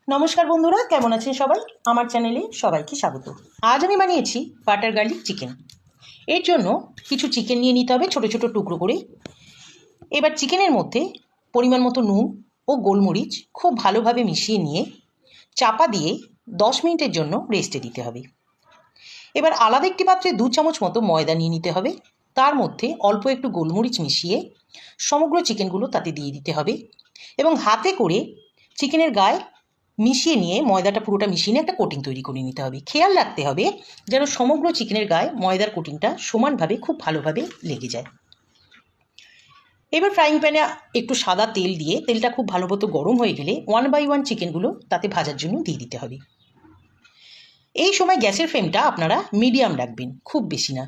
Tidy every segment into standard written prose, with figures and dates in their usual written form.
নমস্কার বন্ধুরা, কেমন আছেন সবাই? আমার চ্যানেলে সবাইকে স্বাগত। আজ আমি বানিয়েছি বাটার গার্লিক চিকেন। এর জন্য কিছু চিকেন নিয়ে নিতে হবে ছোট ছোট টুকরো করে। এবার চিকেনের মধ্যে পরিমাণ মতো নুন ও গোলমরিচ খুব ভালোভাবে মিশিয়ে নিয়ে চাপা দিয়ে 10 মিনিটের জন্য রেস্টে দিতে হবে। এবার আলাদা একটি পাত্রে 2 চামচ মতো ময়দা নিয়ে নিতে হবে। তার মধ্যে অল্প একটু গোলমরিচ মিশিয়ে সমগ্র চিকেনগুলো তাতে দিয়ে দিতে হবে এবং হাতে করে চিকেনের গায়ে মিশিয়ে নিয়ে ময়দাটা পুরোটা মিশিয়ে নিয়ে একটা কোটিং তৈরি করে নিতে হবে। খেয়াল রাখতে হবে যেন সমগ্র চিকেনের গায়ে ময়দার কোটিংটা সমানভাবে খুব ভালোভাবে লেগে যায়। এবার ফ্রাইং প্যানে একটু সাদা তেল দিয়ে তেলটা খুব ভালো মতো গরম হয়ে গেলে 1 বাই 1 চিকেনগুলো তাতে ভাজার জন্য দিয়ে দিতে হবে। এই সময় গ্যাসের ফ্লেমটা আপনারা মিডিয়াম রাখবেন, খুব বেশি না।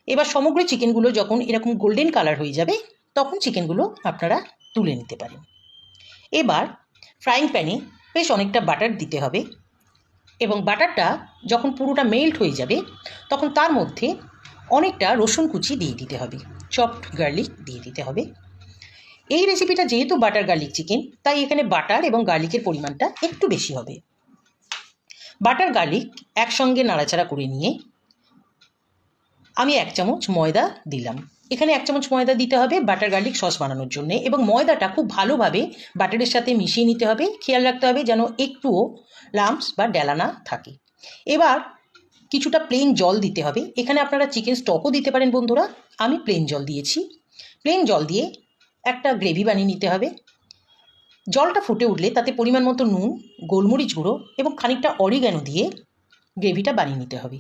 এবার সমগ্র চিকেনগুলো যখন এরকম গোল্ডেন কালার হয়ে যাবে তখন চিকেনগুলো আপনারা তুলে নিতে পারেন। এবার ফ্রাইং প্যানে বেশ অনেকটা বাটার দিতে হবে এবং বাটারটা যখন পুরোটা মেল্ট হয়ে যাবে তখন তার মধ্যে অনেকটা রসুন কুচি দিয়ে দিতে হবে, চপড গার্লিক দিয়ে দিতে হবে। এই রেসিপিটা যেহেতু বাটার গার্লিক চিকেন, তাই এখানে বাটার এবং গার্লিকের পরিমাণটা একটু বেশি হবে। বাটার গার্লিক একসঙ্গে নাড়াচাড়া করে নিয়ে আমি 1 চামচ ময়দা দিলাম। এখানে 1 চামচ ময়দা দিতে হবে বাটার গার্লিক সস বানানোর জন্য এবং ময়দাটা খুব ভালোভাবে বাটারের সাথে মিশিয়ে নিতে হবে। খেয়াল রাখতে হবে যেন একটুও লাম্পস বা ডেলা না থাকে। এবার কিছুটা প্লেন জল দিতে হবে। এখানে আপনারা চিকেন স্টকও দিতে পারেন বন্ধুরা, আমি প্লেন জল দিয়েছি। প্লেন জল দিয়ে একটা গ্রেভি বানিয়ে নিতে হবে। জলটা ফুটে উঠলে তাতে পরিমাণ মতো নুন, গোলমরিচ গুঁড়ো এবং খানিকটা অরিগ্যানো দিয়ে গ্রেভিটা বানিয়ে নিতে হবে।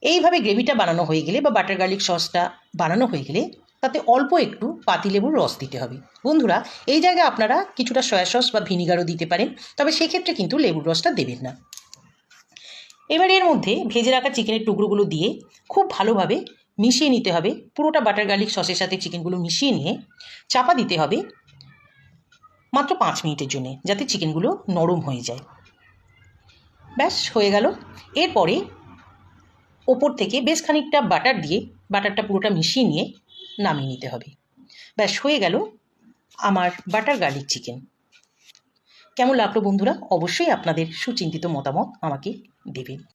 এইভাবে গ্রেভিটা বানানো হয়ে গেলে বা বাটার গার্লিক সসটা বানানো হয়ে গেলে তাতে অল্প একটু পাতিলেবুর রস দিতে হবে। বন্ধুরা, এই জায়গায় আপনারা কিছুটা সয়া সস বা ভিনিগারও দিতে পারেন, তবে সেক্ষেত্রে কিন্তু লেবুর রসটা দেবেন না। এবার এর মধ্যে ভেজে রাখা চিকেনের টুকরোগুলো দিয়ে খুব ভালোভাবে মিশিয়ে নিতে হবে। পুরোটা বাটার গার্লিক সসের সাথে চিকেনগুলো মিশিয়ে নিয়ে চাপা দিতে হবে মাত্র 5 মিনিটের জন্য, যাতে চিকেনগুলো নরম হয়ে যায়। ব্যাস হয়ে গেল। এরপরে ওপর থেকে বেশ খানিকটা বাটার দিয়ে বাটারটা পুরোটা মিশিয়ে নিয়ে নামিয়ে নিতে হবে। ব্যাস হয়ে গেল আমার বাটার গার্লিক চিকেন। কেমন লাগলো বন্ধুরা? অবশ্যই আপনাদের সুচিন্তিত মতামত আমাকে দেবেন।